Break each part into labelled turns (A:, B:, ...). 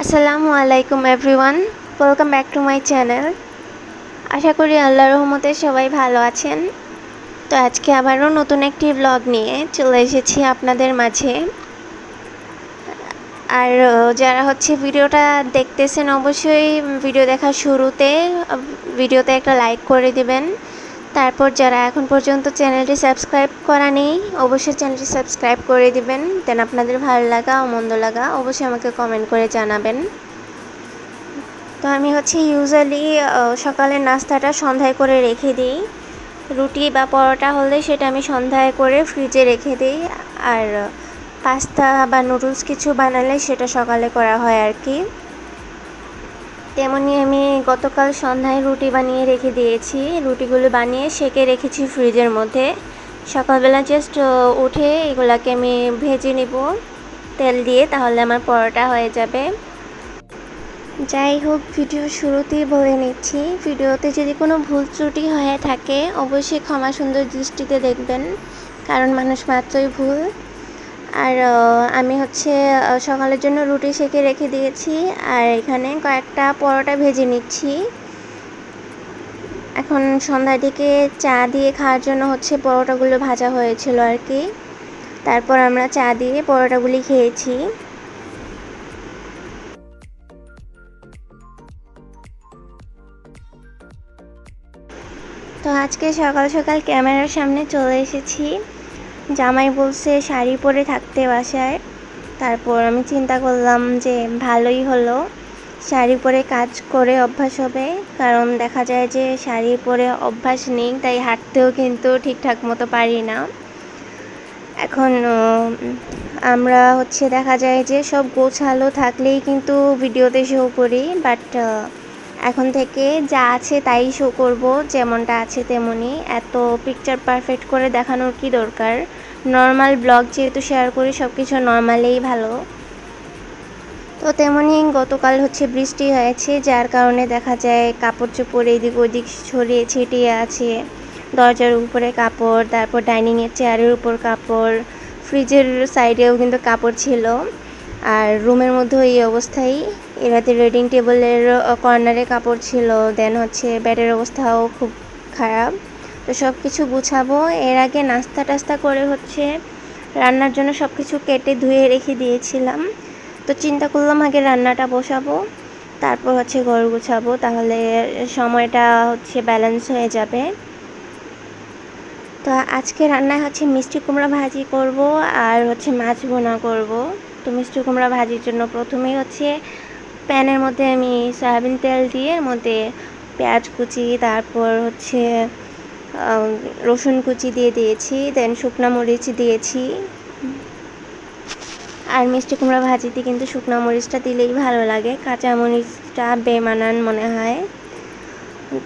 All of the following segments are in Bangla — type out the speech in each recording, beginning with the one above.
A: আসসালামু আলাইকুম everyone, welcome back to my channel. আশা করি আল্লাহর রহমতে সবাই ভালো আছেন। তো আজকে আবারও নতুন একটি ব্লগ নিয়ে চলে এসেছি আপনাদের মাঝে। আর যারা ভিডিওটা দেখতেছেন অবশ্যই ভিডিও দেখার শুরুতে ভিডিওতে একটা লাইক করে দিবেন। তারপর যারা এখন পর্যন্ত চ্যানেলটি সাবস্ক্রাইব করা নেই অবশ্যই চ্যানেলটি সাবস্ক্রাইব করে দিবেন। দেন আপনাদের ভালো লাগা ও মন্দ লাগা অবশ্যই আমাকে কমেন্ট করে জানাবেন। তো আমি ইউজুয়ালি সকালের নাস্তাটা সন্ধ্যায় করে রেখে দিই। রুটি বা পরোটা হলে সেটা আমি সন্ধ্যায় করে ফ্রিজে রেখে দিই। আর পাস্তা বা নুডলস কিছু বানালে সেটা সকালে করা হয় আর কি। তেমনি আমি গতকাল সন্ধ্যায় রুটি বানিয়ে রেখে দিয়েছি। রুটিগুলো বানিয়ে সেঁকে রেখেছি ফ্রিজের মধ্যে। সকালবেলা জাস্ট উঠে এগুলাকে আমি ভেজে নেব তেল দিয়ে, তাহলে আমার পরোটা হয়ে যাবে। যাই হোক, ভিডিও শুরুতেই বলে নিচ্ছি, ভিডিওতে যদি কোনো ভুল ত্রুটি হয়ে থাকে অবশ্যই ক্ষমা সুন্দর দৃষ্টিতে দেখবেন, কারণ মানুষ মাত্রই ভুল। আর আমি সকালের জন্য রুটি সেঁকে রেখে দিয়েছি, আর এখানে কয়েকটা পরোটা ভেজে নিচ্ছি। এখন সন্ধ্যার দিকে চা দিয়ে খাওয়ার জন্য পরোটাগুলো ভাজা হয়েছিল আর কি। তারপর আমরা চা দিয়ে পরোটাগুলি খেয়েছি। তো আজকে সকাল সকাল ক্যামেরার সামনে চলে এসেছি। জামাই বলছে শাড়ি পরে থাকতে বাসায়। তারপর আমি চিন্তা করলাম যে ভালোই হলো, শাড়ি পরে কাজ করে অভ্যাস হবে। কারণ দেখা যায় যে শাড়ি পরে অভ্যাস নেই, তাই হাঁটতেও কিন্তু ঠিকঠাক মতো পারি না। এখন আমরা দেখা যায় যে সব গোছালো থাকলেই কিন্তু ভিডিওতে শো করি, বাট এখন থেকে যা আছে তাই শো করব, যেমনটা আছে তেমনই। এত পিকচার পারফেক্ট করে দেখানোর কি দরকার। নর্মাল ব্লগ যেহেতু শেয়ার করি, সব কিছু নর্মালেই ভালো। তো তেমনই গতকাল বৃষ্টি হয়েছে, যার কারণে দেখা যায় কাপড় চোপড় এদিক ওদিক ছড়িয়ে ছিটিয়ে আছে। দরজার উপরে কাপড়, তারপর ডাইনিংয়ের চেয়ারের উপর কাপড়, ফ্রিজের সাইডেও কিন্তু কাপড় ছিল। আর রুমের মধ্যেও এই অবস্থায়। এরাতে রেডিং টেবিলের কর্নারে কাপড় ছিল। দেন বেডের অবস্থাও খুব খারাপ। তো সব কিছু গুছাবো। এর আগে নাস্তা টাস্তা করে রান্নার জন্য সব কিছু কেটে ধুয়ে রেখে দিয়েছিলাম। তো চিন্তা করলাম আগে রান্নাটা বসাবো, তারপর ঘর গুছাবো, তাহলে সময়টা ব্যালেন্স হয়ে যাবে। তো আজকে রান্নায় মিষ্টি কুমড়া ভাজি করব, আর মাছ ভুনা করব। তো মিষ্টি কুমড়া ভাজির জন্য প্রথমেই প্যানের মধ্যে আমি সয়াবিন তেল দিয়ে এর মধ্যে পেঁয়াজ কুচি, তারপর রসুন কুচি দিয়ে দিয়েছি। দেন শুকনো মরিচ দিয়েছি। আর মিষ্টি কুমড়া ভাজিতে কিন্তু শুকনো মরিচটা দিলেই ভালো লাগে, কাঁচা মরিচটা বেমানান মনে হয়।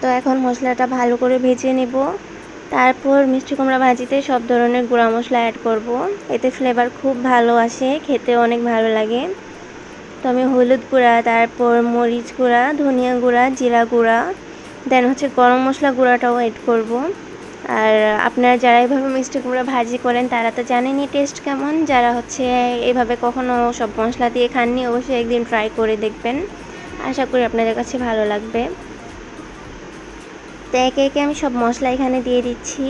A: তো এখন মশলাটা ভালো করে ভেজে নেব। তারপর মিষ্টি কুমড়া ভাজিতে সব ধরনের গুঁড়া মশলা অ্যাড করব। এতে ফ্লেভার খুব ভালো আসে, খেতে অনেক ভালো লাগে। তো আমি হলুদ গুঁড়া, তারপর মরিচ গুঁড়া, ধনিয়া গুঁড়া, জিরা গুঁড়া, দেন গরম মশলা গুঁড়াটাও অ্যাড করব। আর আপনারা যারা এইভাবে মিষ্টি কুমড়া ভাজি করেন তারা তো জানেনই টেস্ট কেমন। যারা এভাবে কখনো সব মশলা দিয়ে খাননি অবশ্যই একদিন ট্রাই করে দেখবেন। আশা করি আপনাদের কাছে ভালো লাগবে। তো একে একে আমি সব মশলা এখানে দিয়ে দিচ্ছি।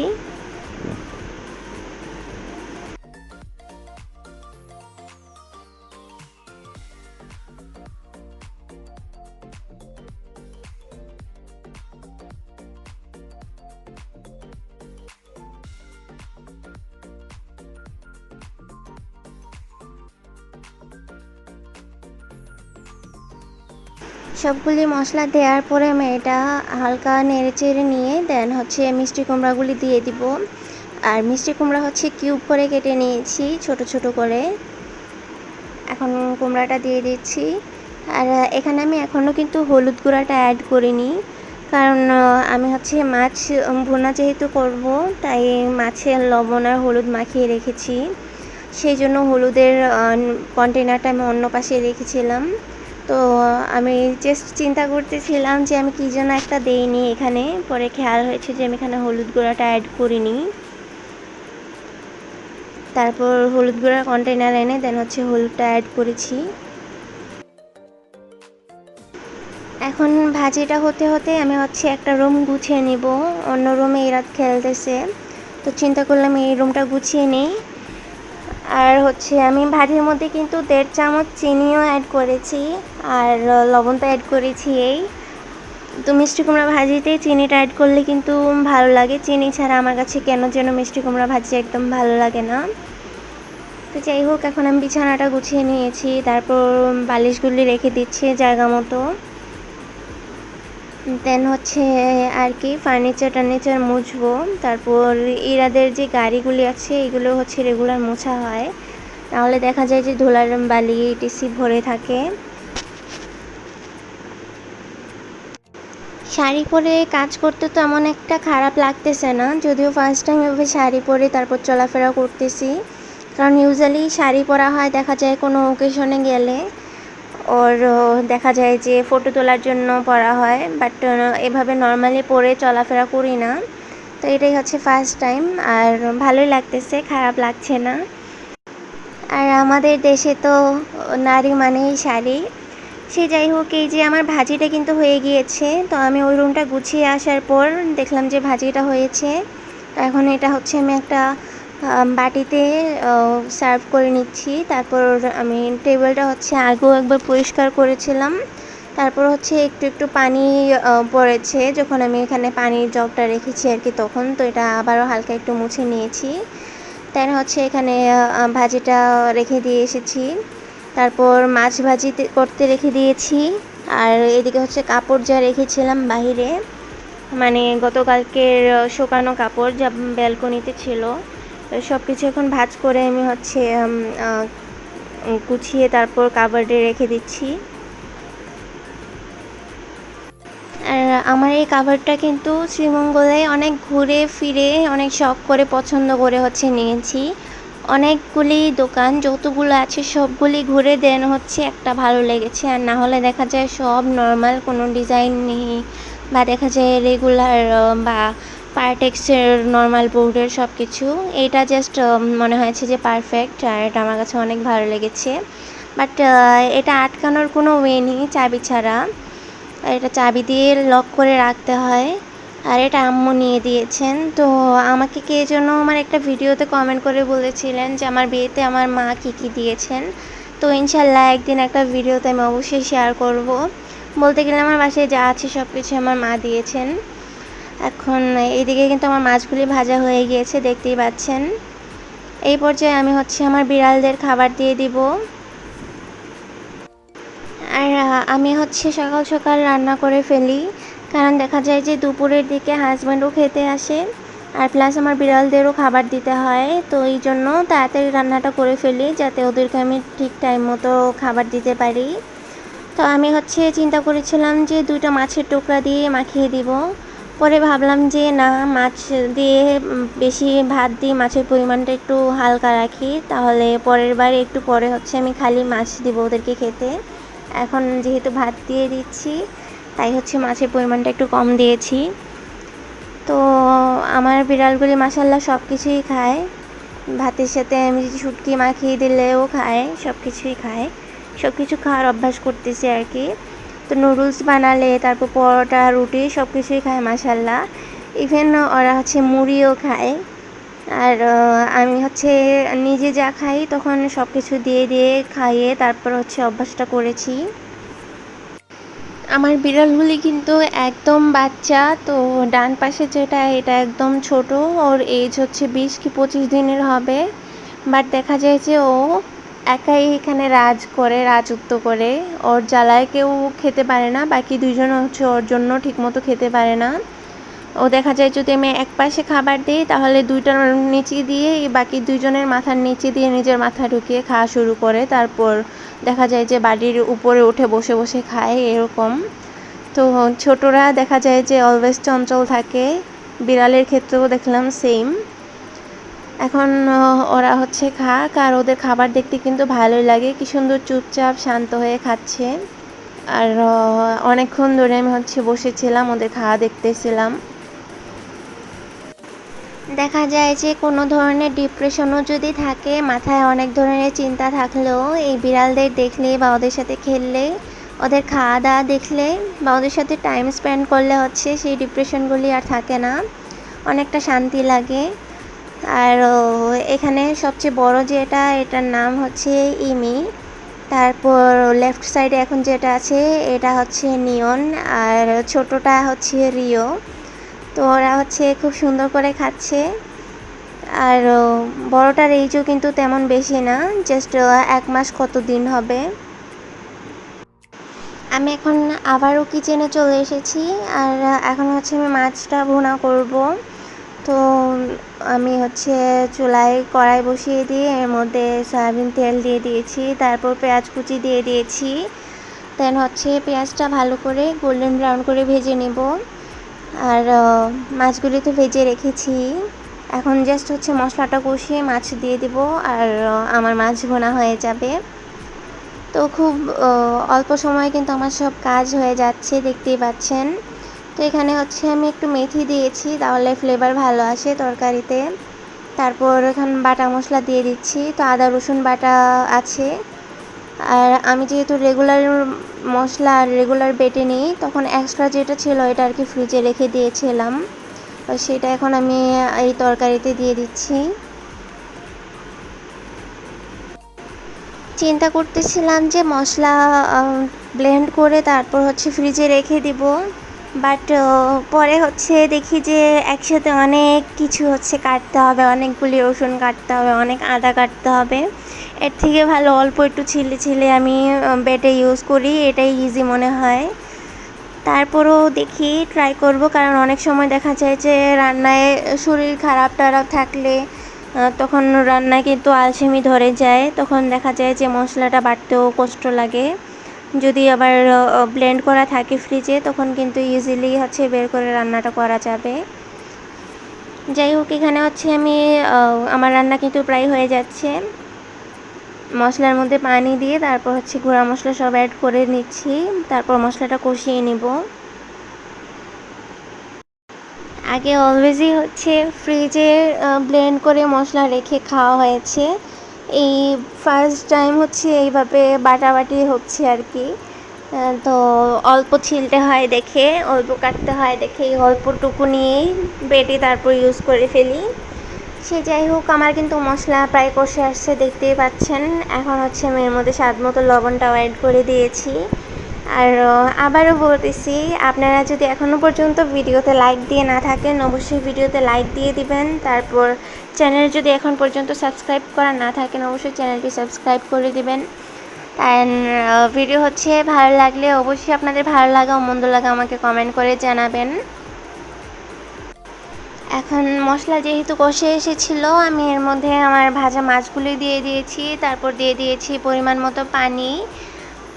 A: সবগুলি মশলা দেওয়ার পরে আমি এটা হালকা নেড়ে চেড়ে নিয়ে দেন মিষ্টি কুমড়াগুলি দিয়ে দিব। আর মিষ্টি কুমড়া কিউব করে কেটে নিয়েছি ছোট ছোট করে। এখন কুমড়াটা দিয়ে দিচ্ছি। আর এখানে আমি এখনও কিন্তু হলুদ গুঁড়াটা অ্যাড করিনি, কারণ আমি মাছ ভুনা যেহেতু করব, তাই মাছের লবণ আর হলুদ মাখিয়ে রেখেছি। সেই জন্য হলুদের কন্টেনারটা আমি অন্য পাশে রেখেছিলাম। তো আমি জাস্ট চিন্তা করতেছিলাম যে আমি কী যেন একটা দেইনি এখানে, পরে খেয়াল হয়েছে যে আমি এখানে হলুদ গুঁড়াটা অ্যাড করিনি। তারপর হলুদ গুঁড়ার কন্টেনার এনে দেন হলুদটা অ্যাড করেছি। এখন ভাজিটা হতে হতে আমি হচ্ছে একটা রুম গুছিয়ে নিব, অন্য রুমে ইরাত খেলতেছে, তো চিন্তা করলাম এই রুমটা গুছিয়ে নিই। আর হচ্ছে আমি ভাজির মধ্যে কিন্তু 1.5 চামচ চিনিও অ্যাড করেছি, আর লবণ তো অ্যাড করেছি। তো মিষ্টি কুমড়া ভাজিতে চিনিটা অ্যাড করলে কিন্তু ভালো লাগে, চিনি ছাড়া আমার কাছে কেন যেন মিষ্টি কুমড়া ভাজি একদম ভালো লাগে না। তো যাই হোক, এখন আমি বিছানাটা গুছিয়ে নিয়েছি, তারপর বালিশগুলি রেখে দিচ্ছি জায়গা মতো। দেন হচ্ছে আর কি ফার্নিচার মুছবো। তারপর ইরাদের যে গাড়িগুলি আছে এগুলো হচ্ছে রেগুলার মোছা হয়, নাহলে দেখা যায় যে ধুলার বালি টিসি ভরে থাকে। শাড়ি পরে কাজ করতে তো এমন একটা খারাপ লাগতেছে না, যদিও ফার্স্ট টাইম এভাবে শাড়ি পরে তারপর চলাফেরা করতেছি। কারণ ইউজুয়ালি শাড়ি পরা হয় দেখা যায় কোনো ওকেশনে গেলে, ওর দেখা যায় যে ফটো তোলার জন্য পরা হয়, বাট এভাবে নর্মালি পরে চলাফেরা করি না। তো এটাই হচ্ছে ফার্স্ট টাইম, আর ভালোই লাগতেছে, খারাপ লাগছে না। আর আমাদের দেশে তো নারী মানেই শাড়ি। সে যাই হোক, এই যে আমার ভাজিটা কিন্তু হয়ে গিয়েছে, তো আমি ওই রুমটা গুছিয়ে আসার পর দেখলাম যে ভাজিটা হয়েছে। এখন এটা হচ্ছে আমি একটা বাটিতে সার্ভ করে নিচ্ছি। তারপর আমি টেবিলটা হচ্ছে আগেও একবার পরিষ্কার করেছিলাম, তারপর হচ্ছে একটু একটু পানি পড়েছে যখন আমি এখানে পানির জগটা রেখেছি আর কি, তখন তো এটা আবারও হালকা একটু মুছে নিয়েছি। তাই হচ্ছে এখানে ভাজিটা রেখে দিয়ে এসেছি, তারপর মাছ ভাজি করতে রেখে দিয়েছি। আর এদিকে হচ্ছে কাপড় যা রেখেছিলাম বাহিরে, মানে গতকালকের শুকানো কাপড় যা ব্যালকনিতে ছিল, সব কিছু এখন ভাঁজ করে আমি হচ্ছে গুছিয়ে তারপর কাবার্ডে রেখে দিচ্ছি। আর আমার এই কাভারটা কিন্তু শ্রীমঙ্গলে অনেক ঘুরে ফিরে অনেক শখ করে পছন্দ করে হচ্ছে নিয়েছি। অনেকগুলি দোকান যতগুলো আছে সবগুলি ঘুরে দেন হচ্ছে একটা ভালো লেগেছে, আর না হলে দেখা যায় সব নর্মাল, কোনো ডিজাইন নেই, বা দেখা যায় রেগুলার বা পার্টেক্সের নর্মাল বোর্ডের সব কিছু। এইটা জাস্ট মনে হয়েছে যে পারফেক্ট, আর এটা আমার কাছে অনেক ভালো লেগেছে। বাট এটা আটকানোর কোনো ওয়ে নেই চাবি ছাড়া, এটা চাবি দিয়ে লক করে রাখতে হয়। আর এটা আম্মু নিয়ে দিয়েছেন। তো আমাকে কে যেন আমার একটা ভিডিওতে কমেন্ট করে বলেছিলেন যে আমার বিয়েতে আমার মা কী কী দিয়েছেন। তো ইনশাল্লাহ একদিন একটা ভিডিওতে আমি অবশ্যই শেয়ার করব। বলতে গেলে আমার বাসায় যা আছে সব কিছু আমার মা দিয়েছেন। এখন এইদিকে কিন্তু আমার মাছগুলি ভাজা হয়ে গিয়েছে, দেখতেই পাচ্ছেন। এই পর্যায়ে আমি হচ্ছে আমার বিড়ালদের খাবার দিয়ে দিব। আর আমি হচ্ছে সকাল সকাল রান্না করে ফেলি, কারণ দেখা যায় যে দুপুরের দিকে হাজব্যান্ডও খেতে আসে, আর প্লাস আমার বিড়ালদেরও খাবার দিতে হয়। তো এই জন্য তাড়াতাড়ি রান্নাটা করে ফেলি যাতে ওদেরকে আমি ঠিক টাইম মতো খাবার দিতে পারি। তো আমি হচ্ছে চিন্তা করেছিলাম যে 2টা মাছের টুকরা দিয়ে মাখিয়ে দিব, পরে ভাবলাম যে না, মাছ দিয়ে বেশি ভাত দিয়ে মাছের পরিমাণটা একটু হালকা রাখি, তাহলে পরের বার একটু পরে হচ্ছে আমি খালি মাছ দিব ওদেরকে খেতে। এখন যেহেতু ভাত দিয়ে দিচ্ছি তাই হচ্ছে মাছের পরিমাণটা একটু কম দিয়েছি। তো আমার বিড়ালগুলি মাশাআল্লাহ সব কিছুই খায়, ভাতের সাথে আমি শুটকি মাখিয়ে দিলেও খায়, সব কিছুই খায়, সব কিছু খাওয়ার অভ্যাস করতেছি আর কি। তো নুডলস বানালে তারপর পরোটা রুটি সব কিছুই খায় মাশাআল্লাহ। ইভেন ওরা হচ্ছে মুড়িও খায়। আর আমি হচ্ছে নিজে যা খাই তখন সব কিছু দিয়ে দিয়ে খাইয়ে তারপর হচ্ছে অভ্যাসটা করেছি। আমার বিড়ালগুলি কিন্তু একদম বাচ্চা, তো ডান পাশে যেটা এটা একদম ছোট, ওর এজ হচ্ছে 20 কি 25 দিনের হবে। বাট দেখা যায় যে ও একাই এখানে রাজত্ব করে, ওর জ্বালায় কেউ খেতে পারে না, বাকি দুইজন হচ্ছে ওর জন্য ঠিকমতো খেতে পারে না। ও দেখা যায় যদি আমি এক পাশে খাবার দিই তাহলে দুইটার নিচে দিয়ে বাকি দুইজনের মাথার নিচে দিয়ে নিজের মাথা ঢুকিয়ে খাওয়া শুরু করে, তারপর দেখা যায় যে বাড়ির উপরে উঠে বসে বসে খায় এরকম। তো ছোটরা দেখা যায় যে অলওয়েজ চঞ্চল থাকে, বিড়ালের ক্ষেত্রেও দেখলাম সেম। এখন ওরা হচ্ছে খাক, আর ওদের খাবার দেখতে কিন্তু ভালোই লাগে, কি সুন্দর চুপচাপ শান্ত হয়ে খাচ্ছে। আর অনেকক্ষণ ধরে আমি হচ্ছে বসেছিলাম ওদের খাওয়া দেখতেছিলাম। দেখা যায় যে কোনো ধরনের ডিপ্রেশনও যদি থাকে, মাথায় অনেক ধরনের চিন্তা থাকলেও এই বিড়ালদের দেখলে বা ওদের সাথে খেললে ওদের খাওয়া দাওয়া দেখলে বা ওদের সাথে টাইম স্পেন্ড করলে হচ্ছে সেই ডিপ্রেশনগুলি আর থাকে না, অনেকটা শান্তি লাগে। আর এখানে সবচেয়ে বড় যেটা, এটার নাম হচ্ছে ইমি। তারপর লেফট সাইডে এখন যেটা আছে এটা হচ্ছে নিয়ন, আর ছোটটা হচ্ছে রিও। তো ওরা হচ্ছে খুব সুন্দর করে খাচ্ছে। আর বড়টার এইজও কিন্তু তেমন বেশি না, জাস্ট 1 মাস কত দিন হবে। আমি এখন আবারও কিচেনে চলে এসেছি, আর এখন হচ্ছে আমি মাছটা ভুনা করব। তো আমি হচ্ছে চুলায় কড়াই বসিয়ে দিয়ে এর মধ্যে সয়াবিন তেল দিয়ে দিয়েছি, তারপর পেঁয়াজ কুচি দিয়ে দিয়েছি। দেন হচ্ছে পেঁয়াজটা ভালো করে গোল্ডেন ব্রাউন করে ভেজে নেব। আর মাছগুলি তো ভেজে রেখেছি, এখন জাস্ট হচ্ছে মশলাটা কষিয়ে মাছ দিয়ে দেব, আর আমার মাছ ভুনা হয়ে যাবে। তো খুব অল্প সময়ে কিন্তু আমার সব কাজ হয়ে যাচ্ছে, দেখতেই পাচ্ছেন। তো এখানে হচ্ছে আমি একটু মেথি দিয়েছি, তাহলে ফ্লেভার ভালো আসে তরকারিতে। তারপর এখানে বাটা মশলা দিয়ে দিচ্ছি, তো আদা রসুন বাটা আছে। আর আমি যেহেতু রেগুলার মশলা আর রেগুলার বেটে নিই, তখন এক্সট্রা যেটা ছিল এটা আর কি ফ্রিজে রেখে দিয়েছিলাম, তো সেটা এখন আমি এই তরকারিতে দিয়ে দিচ্ছি। চিন্তা করতেছিলাম যে মশলা ব্লেন্ড করে তারপর হচ্ছে ফ্রিজে রেখে দিব, বাট পরে হচ্ছে দেখি যে একসাথে অনেক কিছু হচ্ছে কাটতে হবে, অনেকগুলি রসুন কাটতে হবে, অনেক আদা কাটতে হবে। এর থেকে ভালো অল্প একটু ছিলে ছিলে আমি বেটে ইউজ করি, এটাই ইজি মনে হয়। তারপরেও দেখি ট্রাই করব, কারণ অনেক সময় দেখা যায় যে রান্নায় শরীর খারাপ টারাপ থাকলে তখন রান্নায় কিন্তু আলসেমি ধরে যায়, তখন দেখা যায় যে মশলাটা বাটতেও কষ্ট লাগে। যদি আবার ব্লেন্ড করা থাকে ফ্রিজে, তখন কিন্তু ইজিলি হচ্ছে বের করে রান্নাটা করা যাবে। যাই হোক, এখানে হচ্ছে আমি আমার রান্না কিন্তু প্রায় হয়ে যাচ্ছে। মশলার মধ্যে পানি দিয়ে তারপর হচ্ছে গুঁড়া মশলা সব অ্যাড করে নিচ্ছি, তারপর মশলাটা কষিয়ে নিব। আগে অলওয়েজই হচ্ছে ফ্রিজে ব্লেন্ড করে মশলা রেখে খাওয়া হয়েছে, এই ফার্স্ট টাইম হচ্ছে এইভাবে বাটাবাটি হচ্ছে আর কি। তো অল্প ছিলতে হয় দেখে, অল্প কাটতে হয় দেখে এই অল্পটুকু নিয়েই বেটে তারপর ইউজ করে ফেলি। সে যাই হোক, আমার কিন্তু মশলা প্রায় কষে আসছে, দেখতেই পাচ্ছেন। এখন হচ্ছে আমি এর মধ্যে স্বাদ মতো লবণটাও অ্যাড করে দিয়েছি। আর আবারও বলতেছি, আপনারা যদি এখনও পর্যন্ত ভিডিওতে লাইক দিয়ে না থাকেন, অবশ্যই ভিডিওতে লাইক দিয়ে দিবেন। তারপর চ্যানেল যদি এখন পর্যন্ত সাবস্ক্রাইব করা না থাকেন, অবশ্যই চ্যানেলটি সাবস্ক্রাইব করে দিবেন। অ্যান্ড ভিডিও হচ্ছে ভালো লাগলে অবশ্যই আপনাদের ভালো লাগা ও মন্দ লাগা আমাকে কমেন্ট করে জানাবেন। এখন মশলা যেহেতু কষে এসেছিল, আমি এর মধ্যে আমার ভাজা মাছগুলি দিয়ে দিয়েছি, তারপর দিয়ে দিয়েছি পরিমাণ মতো পানি,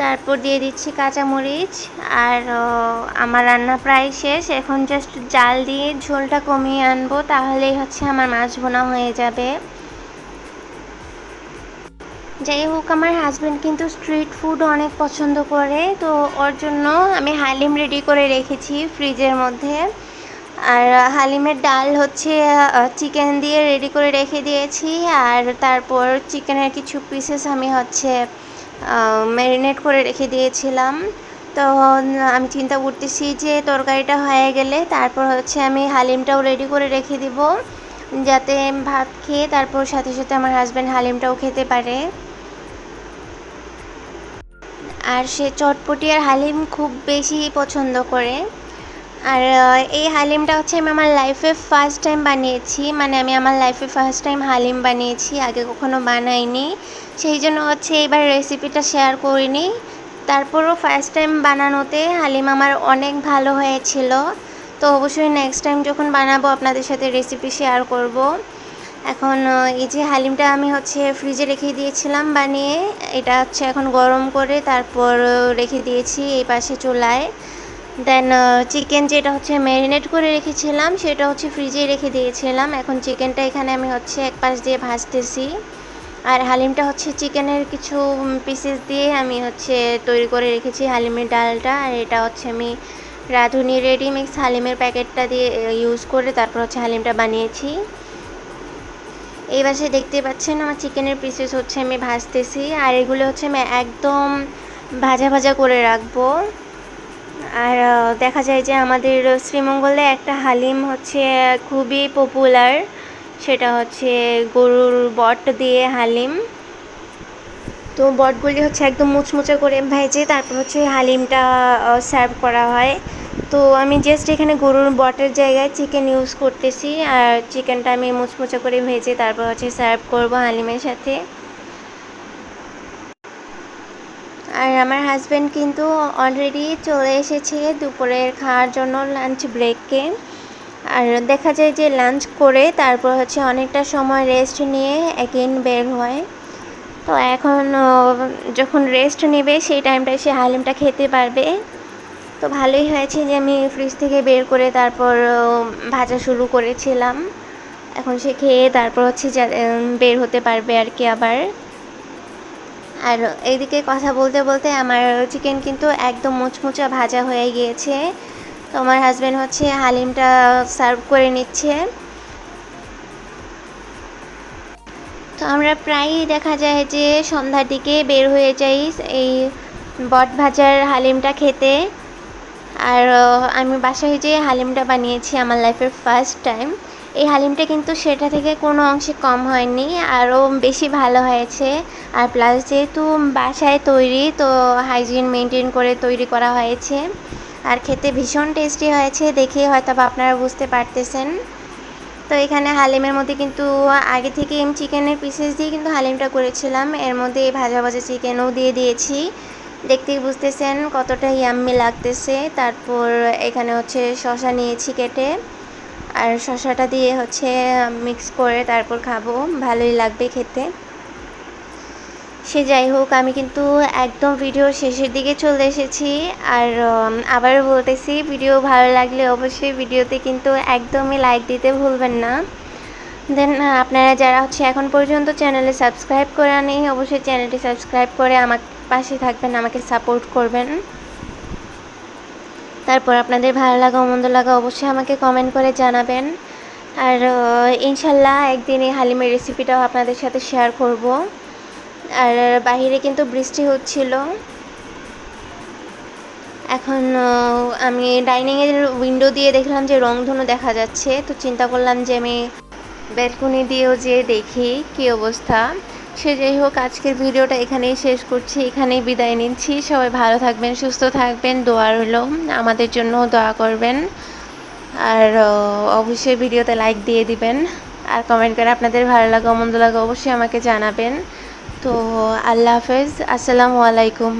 A: তারপর দিয়ে দিচ্ছি কাঁচামরিচ। আর আমার রান্না প্রায় শেষ, এখন জাস্ট জাল দিয়ে ঝোলটা কমিয়ে আনবো, তাহলেই হচ্ছে আমার মাছ ভুনা হয়ে যাবে। যাই হোক, আমার হাজব্যান্ড কিন্তু স্ট্রিট ফুড অনেক পছন্দ করে, তো ওর জন্য আমি হালিম রেডি করে রেখেছি ফ্রিজের মধ্যে। আর হালিমের ডাল হচ্ছে চিকেন দিয়ে রেডি করে রেখে দিয়েছি, আর তারপর চিকেনের কিছু পিসেস আমি হচ্ছে ম্যারিনেট করে রেখে দিয়েছিলাম। তো আমি চিন্তা করতেছি যে তরকারিটা হয়ে গেলে তারপর হচ্ছে আমি হালিমটাও রেডি করে রেখে দিব, যাতে ভাত খেয়ে তারপর সাথে সাথে আমার হাজব্যান্ড হালিমটাও খেতে পারে। আর সে চটপটি আর হালিম খুব বেশি পছন্দ করে। আর এই হালিমটা হচ্ছে আমি আমার লাইফে ফার্স্ট টাইম বানিয়েছি, মানে আমি আমার লাইফে ফার্স্ট টাইম হালিম বানিয়েছি, আগে কখনো বানাইনি। সেই জন্য হচ্ছে এবার রেসিপিটা শেয়ার করিনি। তারপরও ফার্স্ট টাইম বানানোতে হালিম আমার অনেক ভালো হয়েছিল। তো অবশ্যই নেক্সট টাইম যখন বানাবো আপনাদের সাথে রেসিপি শেয়ার করব। এখন এই যে হালিমটা আমি হচ্ছে ফ্রিজে রেখে দিয়েছিলাম বানিয়ে, এটা হচ্ছে এখন গরম করে তারপর রেখে দিয়েছি এই পাশে চুলায়। দেন চিকেন যেটা হচ্ছে ম্যারিনেট করে রেখেছিলাম সেটা হচ্ছে ফ্রিজে রেখে দিয়েছিলাম, এখন চিকেনটা এখানে আমি হচ্ছে এক পাশ দিয়ে ভাজতেছি। আর হালিমটা হচ্ছে চিকেনের কিছু পিসেস দিয়ে আমি হচ্ছে তৈরি করে রেখেছি হালিমের ডালটা। আর এটা হচ্ছে আমি রাঁধুনি রেডি মিক্স হালিমের প্যাকেটটা দিয়ে ইউজ করে তারপর হচ্ছে হালিমটা বানিয়েছি। এই পাশে দেখতে পাচ্ছেন আমার চিকেনের পিসেস হচ্ছে আমি ভাজতেছি, আর এগুলো হচ্ছে আমি একদম ভাজা ভাজা করে রাখবো। আর দেখা যায় যে আমাদের শ্রীমঙ্গলে একটা হালিম হচ্ছে খুবই পপুলার, সেটা হচ্ছে গরুর বট দিয়ে হালিম। তো বটগুলি হচ্ছে একদম মুচমুচে করে ভেজে তারপর হচ্ছে হালিমটা সার্ভ করা হয়। তো আমি জাস্ট এখানে গরুর বটের জায়গায় চিকেন ইউজ করতেছি, আর চিকেনটা আমি মুচমুচে করে ভেজে তারপর হচ্ছে সার্ভ করব হালিমের সাথে। আর আমার হাজব্যান্ড কিন্তু অলরেডি চলে এসেছে দুপুরের খাওয়ার জন্য লাঞ্চ ব্রেকে। আর দেখা যায় যে লাঞ্চ করে তারপর হচ্ছে অনেকটা সময় রেস্ট নিয়ে এগেইন বের হয়। তো এখন যখন রেস্ট নেবে সেই টাইমটায় সে হালিমটা খেতে পারবে। তো ভালোই হয়েছে যে আমি ফ্রিজ থেকে বের করে তারপর ভাজা শুরু করেছিলাম। এখন সে খেয়ে তারপর হচ্ছে বের হতে পারবে আর কি আবার। আর এইদিকে কথা বলতে বলতে আমার চিকেন কিন্তু একদম মুচমুচা ভাজা হয়ে গিয়েছে। তো আমার হাজব্যান্ড হচ্ছে হালিমটা সার্ভ করে নিচ্ছে। তো আমরা প্রায়ই দেখা যায় যে সন্ধ্যার দিকে বের হয়ে যাই এই বট ভাজার হালিমটা খেতে। আর আমি বাসায় যে হালিমটা বানিয়েছি আমার লাইফের ফার্স্ট টাইম, এই হালিমটা কিন্তু সেটা থেকে কোনো অংশে কম হয়নি, আরও বেশি ভালো হয়েছে। আর প্লাস যেহেতু বাসায় তৈরি, তো হাইজিন মেনটেন করে তৈরি করা হয়েছে। আর খেতে ভীষণ টেস্টি হয়েছে, দেখে হয়তো বা আপনারা বুঝতে পারতেছেন। তো এখানে হালিমের মধ্যে কিন্তু আগে থেকে আমি চিকেনের পিসেস দিয়ে কিন্তু হালিমটা করেছিলাম, এর মধ্যে ভাজা ভাজা চিকেনও দিয়ে দিয়েছি। দেখতেই বুঝতেছেন কতটা ইয়াম্মি লাগতেছে। তারপর এখানে হচ্ছে শসা নিয়েছি কেটে, আর শসাটা দিয়ে হচ্ছে মিক্স করে তারপর খাবো, ভালোই লাগবে খেতে। সে যাই হোক, আমি কিন্তু একদম ভিডিও শেষের দিকে চলে এসেছি। আর আবারও বলতেছি, ভিডিও ভালো লাগলে অবশ্যই ভিডিওতে কিন্তু একদমই লাইক দিতে ভুলবেন না। দেন আপনারা যারা হচ্ছে এখন পর্যন্ত চ্যানেলে সাবস্ক্রাইব করে নেই, অবশ্যই চ্যানেলটি সাবস্ক্রাইব করে আমার পাশে থাকবেন, আমাকে সাপোর্ট করবেন। তারপর আপনাদের ভালো লাগা মন্দ লাগা অবশ্যই আমাকে কমেন্ট করে জানাবেন। আর ইনশাল্লাহ একদিন এই হালিমের রেসিপিটাও আপনাদের সাথে শেয়ার করব। আর বাহিরে কিন্তু বৃষ্টি হচ্ছিল। এখন আমি ডাইনিংয়ের উইন্ডো দিয়ে দেখলাম যে রংধনু দেখা যাচ্ছে, তো চিন্তা করলাম যে আমি ব্যালকনি দিয়েও যে দেখি কী অবস্থা। সে যাই হোক, আজকের ভিডিওটা এখানেই শেষ করছি, এখানেই বিদায় নিচ্ছি। সবাই ভালো থাকবেন, সুস্থ থাকবেন, দোয়া রইল, আমাদের জন্য দোয়া করবেন। আর অবশ্যই ভিডিওতে লাইক দিয়ে দিবেন, আর কমেন্ট করে আপনাদের ভালো লাগা মন্দ লাগা অবশ্যই আমাকে জানাবেন। তো আল্লাহ হাফেজ, আসসালামু আলাইকুম।